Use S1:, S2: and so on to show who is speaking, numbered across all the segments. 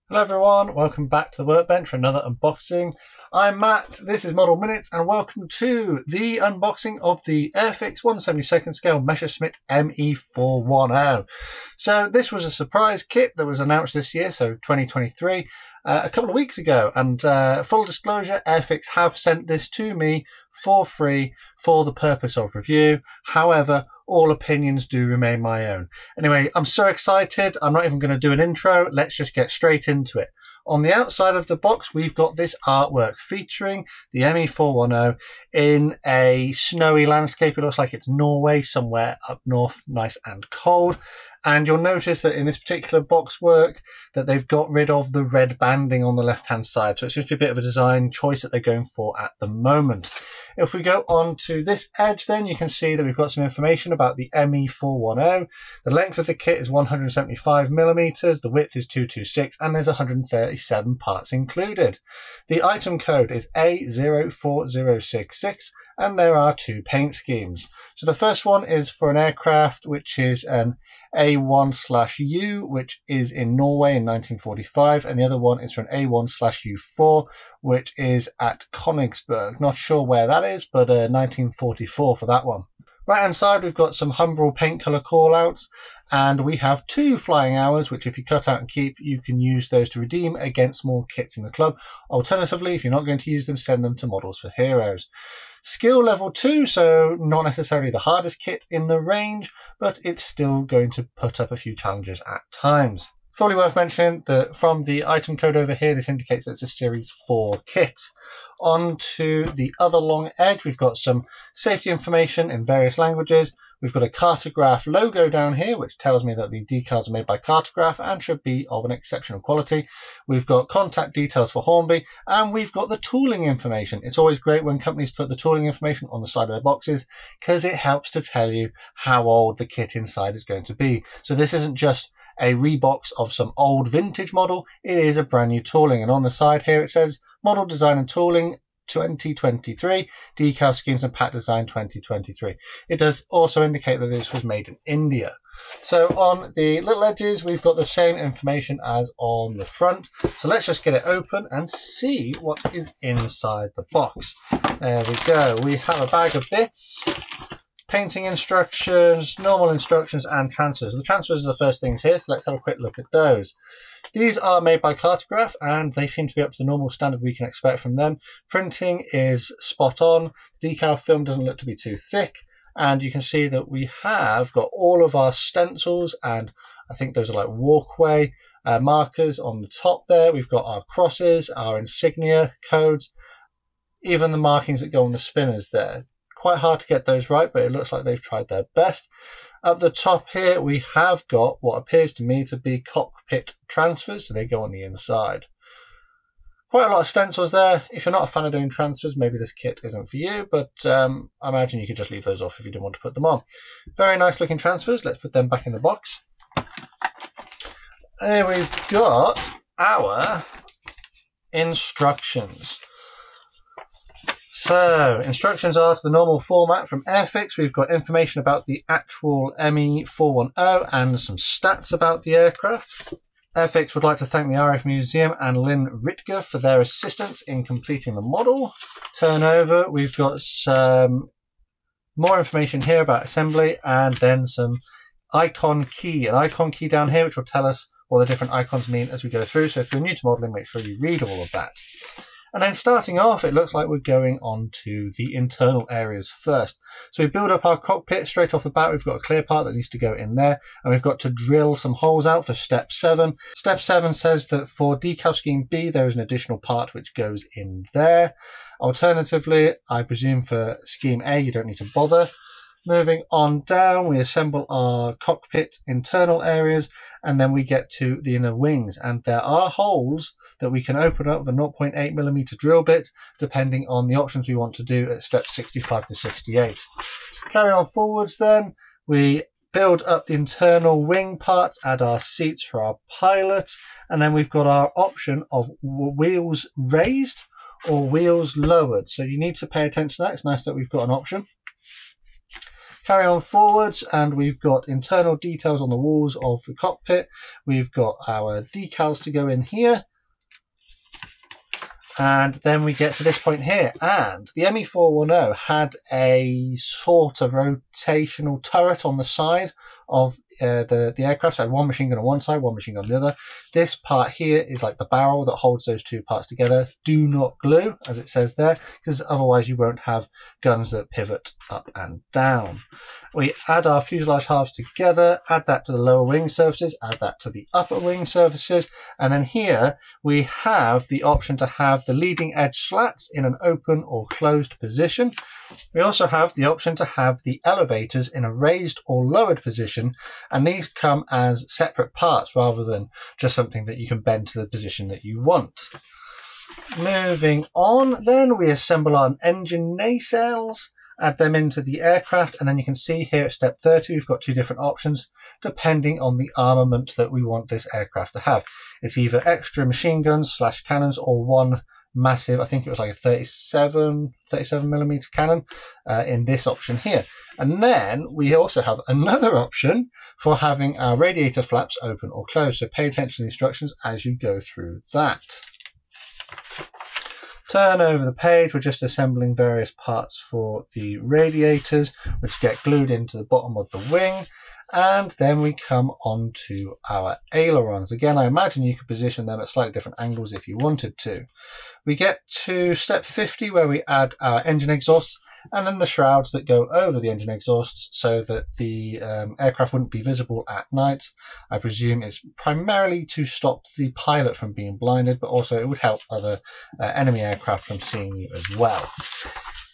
S1: Hello everyone, welcome back to the workbench for another unboxing. I'm Matt, this is Model Minutes, and welcome to the unboxing of the Airfix 1/72 scale Messerschmitt Me410. So this was a surprise kit that was announced this year, so 2023, a couple of weeks ago, and full disclosure, Airfix have sent this to me for free for the purpose of review. However, all opinions do remain my own. Anyway, I'm so excited, I'm not even going to do an intro. Let's just get straight into it. On the outside of the box, we've got this artwork featuring the Me410 in a snowy landscape. It looks like it's Norway, somewhere up north, nice and cold. And you'll notice that in this particular box work that they've got rid of the red banding on the left-hand side. So it seems to be a bit of a design choice that they're going for at the moment. If we go on to this edge, then you can see that we've got some information about the Me410. The length of the kit is 175 millimeters, the width is 226, and there's 137 parts included. The item code is A04066, and there are two paint schemes. So the first one is for an aircraft, which is an A1/U, which is in Norway in 1945, and the other one is for an A1/U4, which is at Königsberg. Not sure where that is, but 1944 for that one. Right hand side, we've got some Humbrol paint colour callouts, and we have 2 flying hours, which if you cut out and keep, you can use those to redeem against more kits in the club. Alternatively, if you're not going to use them, send them to Models for Heroes. Skill level 2, so not necessarily the hardest kit in the range, but it's still going to put up a few challenges at times. Probably worth mentioning that from the item code over here, this indicates that it's a Series 4 kit. On to the other long edge, we've got some safety information in various languages. We've got a Cartograph logo down here, which tells me that the decals are made by Cartograph and should be of an exceptional quality. We've got contact details for Hornby, and we've got the tooling information. It's always great when companies put the tooling information on the side of their boxes because it helps to tell you how old the kit inside is going to be. So this isn't just a rebox of some old vintage model, it is a brand new tooling. And on the side here it says Model Design and Tooling 2023, Decal Schemes and Pack Design 2023. It does also indicate that this was made in India. So on the little edges, we've got the same information as on the front. So let's just get it open and see what is inside the box. There we go. We have a bag of bits, painting instructions, normal instructions, and transfers. The transfers are the first things here, so let's have a quick look at those. These are made by Cartograph, and they seem to be up to the normal standard we can expect from them. Printing is spot on. The decal film doesn't look to be too thick, and you can see that we have got all of our stencils, and I think those are like walkway markers on the top there. We've got our crosses, our insignia codes, even the markings that go on the spinners there. Quite hard to get those right, but it looks like they've tried their best. Up the top here, we have got what appears to me to be cockpit transfers, so they go on the inside. Quite a lot of stencils there. If you're not a fan of doing transfers, maybe this kit isn't for you, but I imagine you could just leave those off if you didn't want to put them on. Very nice looking transfers. Let's put them back in the box. Here we've got our instructions. So, instructions are to the normal format from Airfix. We've got information about the actual Me410 and some stats about the aircraft. Airfix would like to thank the RF Museum and Lynn Ritger for their assistance in completing the model. Turn over, we've got some more information here about assembly, and then some icon key. An icon key down here which will tell us what the different icons mean as we go through. So if you're new to modelling, make sure you read all of that. And then starting off, it looks like we're going on to the internal areas first. So we build up our cockpit straight off the bat. We've got a clear part that needs to go in there, and we've got to drill some holes out for step 7. Step 7 says that for decal scheme B, there is an additional part which goes in there. Alternatively, I presume for scheme A, you don't need to bother. Moving on down, we assemble our cockpit internal areas, and then we get to the inner wings, and there are holes that we can open up with a 0.8mm drill bit depending on the options we want to do at steps 65 to 68. Carry on forwards then, we build up the internal wing parts, add our seats for our pilot, and then we've got our option of wheels raised or wheels lowered. So you need to pay attention to that. It's nice that we've got an option. Carry on forwards, and we've got internal details on the walls of the cockpit. We've got our decals to go in here. And then we get to this point here, and the Me410 had a sort of rotational turret on the side of the aircraft. So it had one machine gun on one side, one machine gun on the other. This part here is like the barrel that holds those two parts together. Do not glue, as it says there, because otherwise you won't have guns that pivot up and down. We add our fuselage halves together, add that to the lower wing surfaces, add that to the upper wing surfaces, and then here we have the option to have the leading edge slats in an open or closed position. We also have the option to have the elevators in a raised or lowered position, and these come as separate parts rather than just something that you can bend to the position that you want. Moving on, then we assemble our engine nacelles, add them into the aircraft, and then you can see here at step 30 we've got two different options depending on the armament that we want this aircraft to have. It's either extra machine guns / cannons or one massive, I think it was like a 37mm cannon in this option here. And then we also have another option for having our radiator flaps open or closed, so pay attention to the instructions as you go through that. Turn over the page, we're just assembling various parts for the radiators, which get glued into the bottom of the wing. And then we come on to our ailerons. Again, I imagine you could position them at slightly different angles if you wanted to. We get to step 50 where we add our engine exhausts and then the shrouds that go over the engine exhausts so that the aircraft wouldn't be visible at night. I presume it's primarily to stop the pilot from being blinded, but also it would help other enemy aircraft from seeing you as well.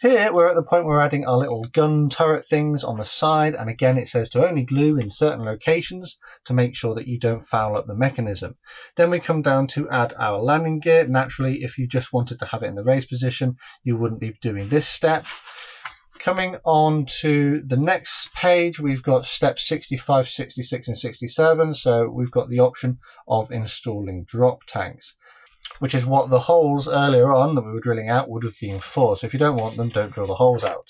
S1: Here we're at the point where we're adding our little gun turret things on the side, and again it says to only glue in certain locations to make sure that you don't foul up the mechanism. Then we come down to add our landing gear. Naturally, if you just wanted to have it in the raised position, you wouldn't be doing this step. Coming on to the next page, we've got steps 65, 66 and 67, so we've got the option of installing drop tanks, which is what the holes earlier on that we were drilling out would have been for. So if you don't want them, don't drill the holes out.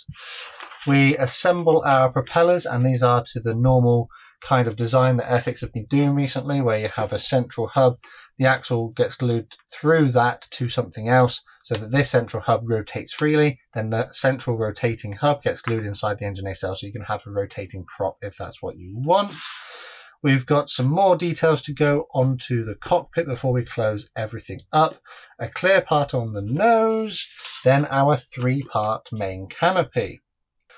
S1: We assemble our propellers, and these are to the normal kind of design that Airfix have been doing recently, where you have a central hub. The axle gets glued through that to something else so that this central hub rotates freely. Then the central rotating hub gets glued inside the engine nacelle so you can have a rotating prop if that's what you want. We've got some more details to go onto the cockpit before we close everything up. A clear part on the nose, then our 3-part main canopy.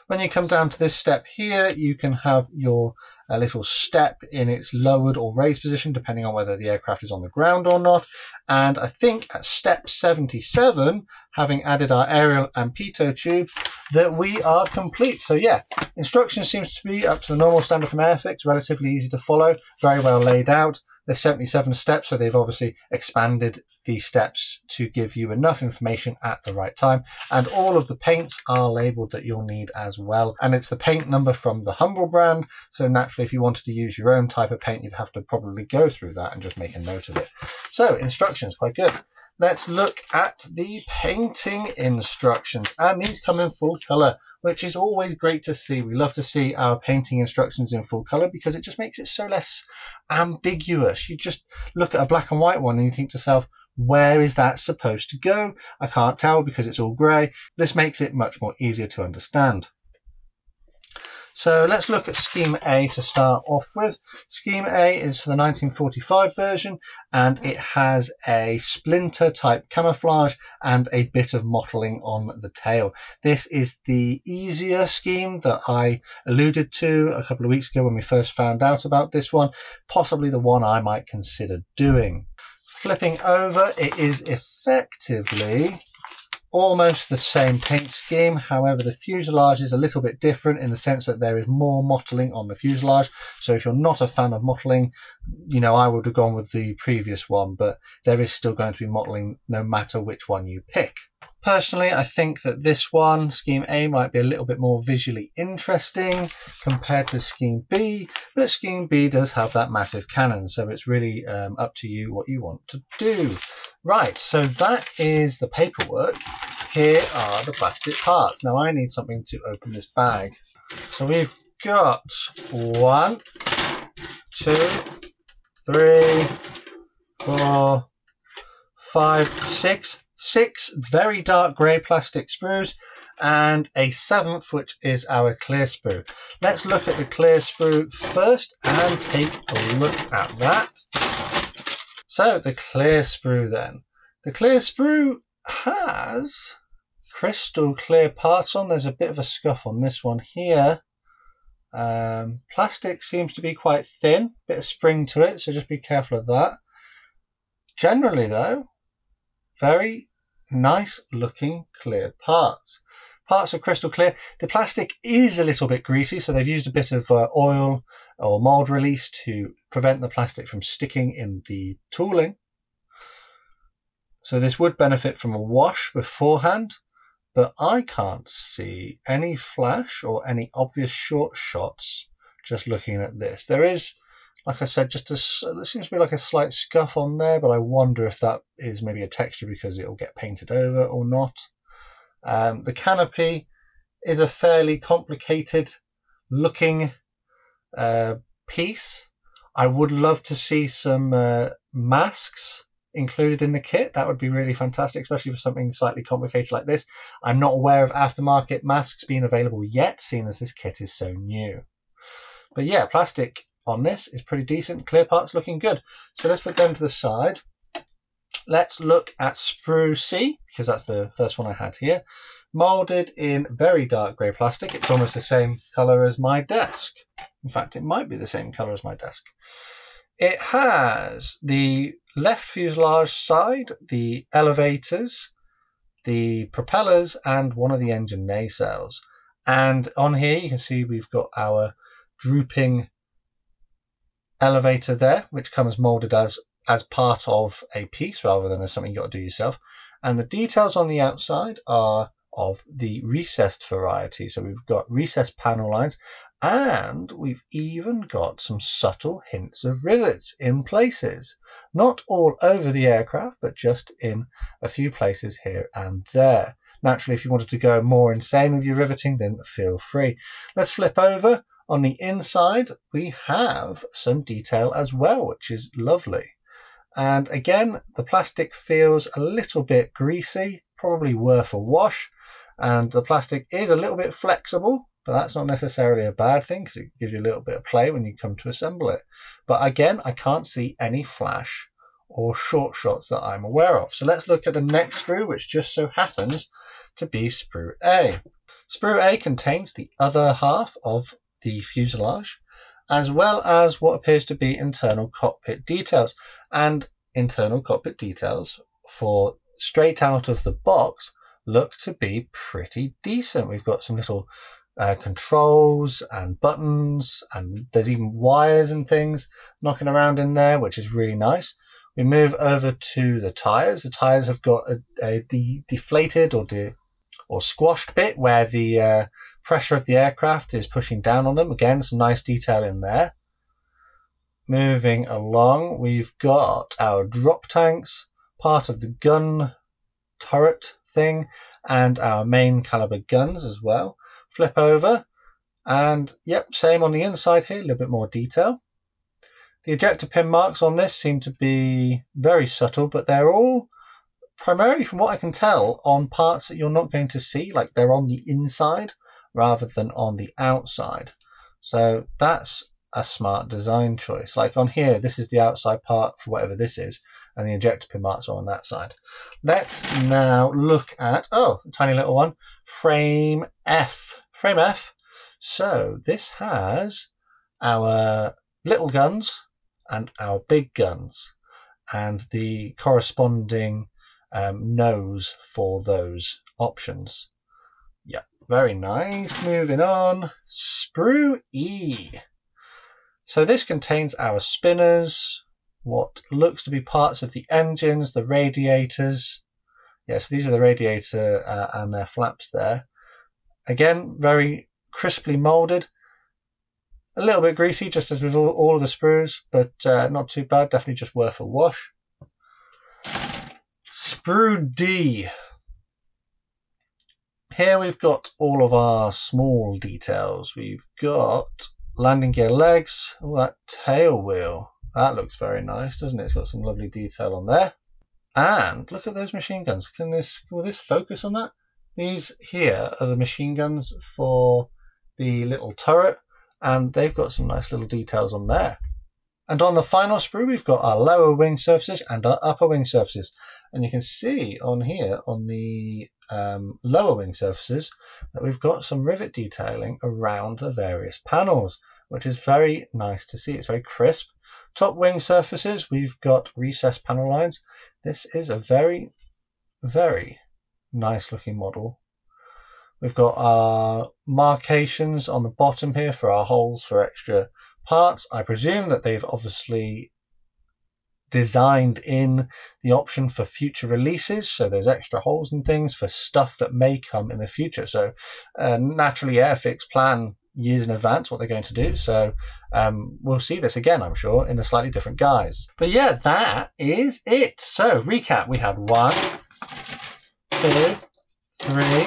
S1: When you come down to this step here, you can have your little step in its lowered or raised position, depending on whether the aircraft is on the ground or not. And I think at step 77, having added our aerial and pitot tube, that we are complete. So yeah, instructions seems to be up to the normal standard from Airfix, relatively easy to follow, very well laid out. There's 77 steps, so they've obviously expanded the steps to give you enough information at the right time. And all of the paints are labelled that you'll need as well. And it's the paint number from the Humble brand, so naturally if you wanted to use your own type of paint, you'd have to probably go through that and just make a note of it. So instructions, quite good. Let's look at the painting instructions, and these come in full colour, which is always great to see. We love to see our painting instructions in full colour because it just makes it so less ambiguous. You just look at a black and white one and you think to yourself, where is that supposed to go? I can't tell because it's all grey. This makes it much more easier to understand. So let's look at Scheme A to start off with. Scheme A is for the 1945 version, and it has a splinter type camouflage and a bit of mottling on the tail. This is the easier scheme that I alluded to a couple of weeks ago when we first found out about this one, possibly the one I might consider doing. Flipping over, it is effectively almost the same paint scheme. However, the fuselage is a little bit different in the sense that there is more mottling on the fuselage. So if you're not a fan of mottling, you know, I would have gone with the previous one, but there is still going to be mottling no matter which one you pick. Personally, I think that this one, Scheme A, might be a little bit more visually interesting compared to Scheme B, but Scheme B does have that massive cannon, so it's really up to you what you want to do. Right, so that is the paperwork. here are the plastic parts. Now I need something to open this bag. So we've got 1, 2, 3, 4, 5, 6 very dark grey plastic sprues, and a 7th, which is our clear sprue. Let's look at the clear sprue first and take a look at that. So the clear sprue then. The clear sprue has crystal clear parts on. There's a bit of a scuff on this one here. Plastic seems to be quite thin, bit of spring to it, so just be careful of that. Generally though, very nice looking clear parts. Parts are crystal clear. The plastic is a little bit greasy, so they've used a bit of oil or mold release to prevent the plastic from sticking in the tooling. So this would benefit from a wash beforehand, but I can't see any flash or any obvious short shots just looking at this. There is, like I said, there seems to be like a slight scuff on there, but I wonder if that is maybe a texture because it will get painted over or not. The canopy is a fairly complicated looking piece. I would love to see some masks included in the kit. That would be really fantastic, especially for something slightly complicated like this. I'm not aware of aftermarket masks being available yet, seeing as this kit is so new. But yeah, plastic on this is pretty decent. Clear parts looking good. So let's put them to the side. Let's look at sprue C, because that's the first one I had here. Molded in very dark grey plastic. It's almost the same colour as my desk. In fact, it might be the same colour as my desk. It has the left fuselage side, the elevators, the propellers, and one of the engine nacelles. And on here you can see we've got our drooping elevator there, which comes molded as part of a piece rather than as something you've got to do yourself. And the details on the outside are of the recessed variety. So we've got recessed panel lines, and we've even got some subtle hints of rivets in places. Not all over the aircraft, but just in a few places here and there. Naturally, if you wanted to go more insane with your riveting, then feel free. Let's flip over. On the inside, we have some detail as well, which is lovely. And again, the plastic feels a little bit greasy, probably worth a wash. And the plastic is a little bit flexible, but that's not necessarily a bad thing because it gives you a little bit of play when you come to assemble it. But again, I can't see any flash or short shots that I'm aware of. So let's look at the next sprue, which just so happens to be sprue A. Sprue A contains the other half of the fuselage, as well as what appears to be internal cockpit details. And internal cockpit details for straight out of the box look to be pretty decent. We've got some little controls and buttons, and there's even wires and things knocking around in there, which is really nice. We move over to the tires. The tires have got a deflated or squashed bit where the pressure of the aircraft is pushing down on them. Again, some nice detail in there. Moving along, we've got our drop tanks, part of the gun turret thing, and our main caliber guns as well. Flip over, and yep, same on the inside here, a little bit more detail. The ejector pin marks on this seem to be very subtle, but they're all primarily, from what I can tell, on parts that you're not going to see, like they're on the inside rather than on the outside. So that's a smart design choice. Like on here, this is the outside part for whatever this is, and the ejector pin marks are on that side. Let's now look at, oh, a tiny little one, frame F. Frame F. So this has our little guns and our big guns, and the corresponding nose for those options. Yeah, very nice. Moving on, sprue E. So this contains our spinners, what looks to be parts of the engines, the radiators. Yes, these are the radiator and their flaps there. Again, very crisply molded. A little bit greasy, just as with all of the sprues, but not too bad. Definitely just worth a wash. Sprue D. Here we've got all of our small details. We've got landing gear legs, that tail wheel. That looks very nice, doesn't it? It's got some lovely detail on there. And look at those machine guns. Will this focus on that? These here are the machine guns for the little turret, and they've got some nice little details on there. And on the final sprue, we've got our lower wing surfaces and our upper wing surfaces. And you can see on here, on the lower wing surfaces, that we've got some rivet detailing around the various panels, which is very nice to see. It's very crisp. Top wing surfaces, we've got recessed panel lines. This is a very, very nice looking model. We've got our markations on the bottom here for our holes for extra parts. I presume that they've obviously designed in the option for future releases, so there's extra holes and things for stuff that may come in the future. So naturally Airfix plan years in advance what they're going to do, so we'll see this again, I'm sure, in a slightly different guise. But yeah, that is it. So recap, we had 1, 2, 3,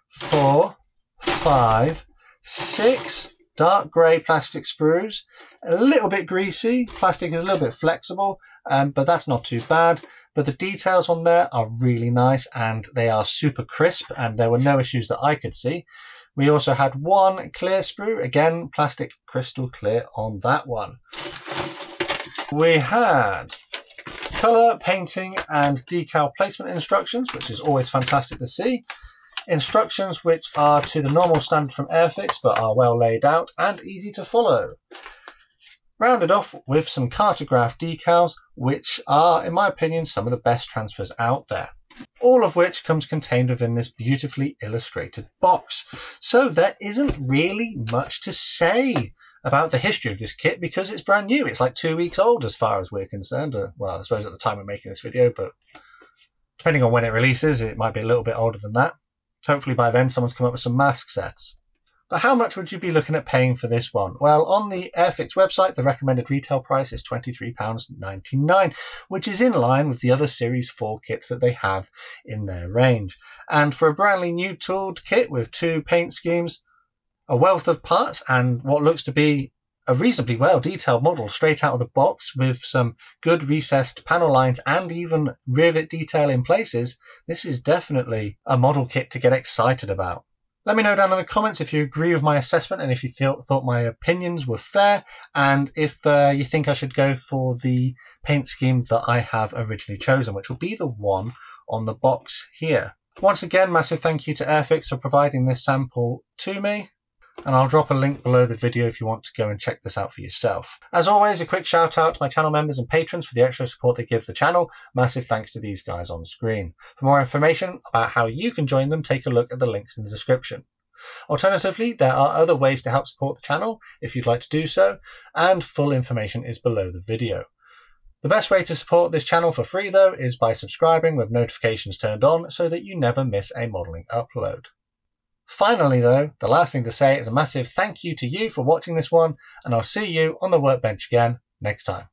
S1: 4, 5, 6 dark grey plastic sprues. A little bit greasy, plastic is a little bit flexible, but that's not too bad. But the details on there are really nice and they are super crisp, and there were no issues that I could see. We also had 1 clear sprue, again plastic crystal clear on that one. We had colour, painting and decal placement instructions, which is always fantastic to see. Instructions which are to the normal standard from Airfix but are well laid out and easy to follow. Rounded off with some cartograph decals, which are, in my opinion, some of the best transfers out there. All of which comes contained within this beautifully illustrated box. So there isn't really much to say about the history of this kit because it's brand new. It's like 2 weeks old as far as we're concerned. Well, I suppose at the time of making this video, but depending on when it releases, it might be a little bit older than that. Hopefully by then someone's come up with some mask sets. But how much would you be looking at paying for this one? Well, on the Airfix website, the recommended retail price is £23.99, which is in line with the other Series 4 kits that they have in their range. And for a brandly new tooled kit with 2 paint schemes, a wealth of parts, and what looks to be a reasonably well detailed model straight out of the box with some good recessed panel lines and even rivet detail in places, this is definitely a model kit to get excited about. Let me know down in the comments if you agree with my assessment and if you thought my opinions were fair, and if you think I should go for the paint scheme that I have originally chosen, which will be the one on the box here. Once again, massive thank you to Airfix for providing this sample to me. And I'll drop a link below the video if you want to go and check this out for yourself. As always, a quick shout out to my channel members and patrons for the extra support they give the channel. Massive thanks to these guys on screen. For more information about how you can join them, take a look at the links in the description. Alternatively, there are other ways to help support the channel if you'd like to do so, and full information is below the video. The best way to support this channel for free though is by subscribing with notifications turned on so that you never miss a modelling upload. Finally though, the last thing to say is a massive thank you to you for watching this one, and I'll see you on the workbench again next time.